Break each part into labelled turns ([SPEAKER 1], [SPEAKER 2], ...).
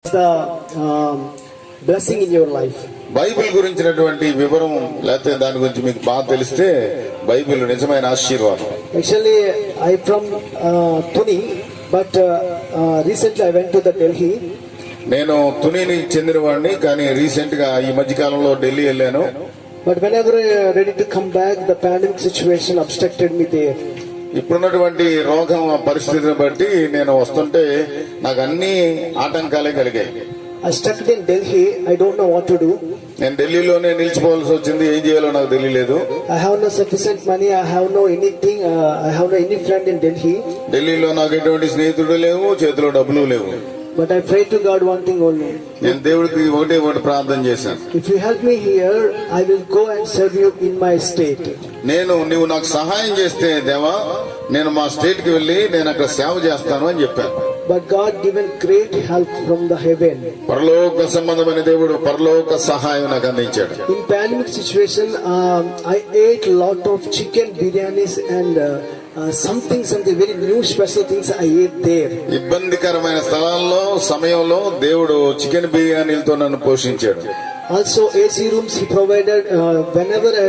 [SPEAKER 1] the blessing in your life.
[SPEAKER 2] Bible గురించినటువంటి వివరం లేకపోతే దాని గురించి మీకు బాగా తెలిస్తే బైబిల్ నిజమైన ఆశీర్వాదం.
[SPEAKER 1] Actually, I from Pune, but recently I went to the Delhi.
[SPEAKER 2] నేను తునిని చెందినవాడిని, కానీ రీసెంట్ గా ఈ మధ్య కాలంలో ఢిల్లీ వెళ్ళాను.
[SPEAKER 1] But whenever I ready to come back, the pandemic situation obstructed me there.
[SPEAKER 2] ఇప్పుడున్నటువంటి రోగం పరిస్థితిని బట్టి నేను వస్తుంటే నాకు అన్ని ఆటంకాలే కలిగాయి.
[SPEAKER 1] I stuck in Delhi. I don't know what to do.
[SPEAKER 2] నేను ఢిల్లీలోనే నిలిచిపోవాల్సి వచ్చింది. ఏం చేయాలో నాకు తెలియలేదు.
[SPEAKER 1] I have no sufficient money. I have no anything. I have no any friend in Delhi.
[SPEAKER 2] ఢిల్లీలో నాకు ఎటువంటి స్నేహితుడు లేవు, చేతిలో డబ్బులు లేవు.
[SPEAKER 1] But I prayed to God one thing only.
[SPEAKER 2] నేను దేవుడికి ఒకటి ప్రార్థన చేశాను.
[SPEAKER 1] If you help me here, I will go and serve you in my state.
[SPEAKER 2] నువ్వు నాకు సహాయం చేస్తే దేవా, నేను మా స్టేట్ కి వెళ్లి నేను అక్కడ సేవ చేస్తాను అని చెప్పాను.
[SPEAKER 1] But God given great help from the heaven.
[SPEAKER 2] పరలోక సంబంధమైన దేవుడు పరలోక సహాయం నాకు అందించాడు.
[SPEAKER 1] In pandemic situation, I ate lot of chicken biryanis and something very new special things I ate there.
[SPEAKER 2] ఇబ్బందికరమైన స్థలాల్లో సమయంలో దేవుడు చికెన్ బిర్యానీలతో నన్ను పోషించాడు.
[SPEAKER 1] Also AC rooms he provided. Whenever I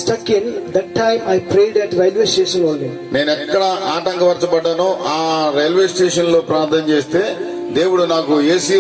[SPEAKER 1] stuck in that time, I prayed at railway station only.
[SPEAKER 2] నేను ఎక్కడ ఆటంకపరచబడ్డానో ఆ railway station లో ప్రార్థన చేస్తే దేవుడు నాకు ఏసీ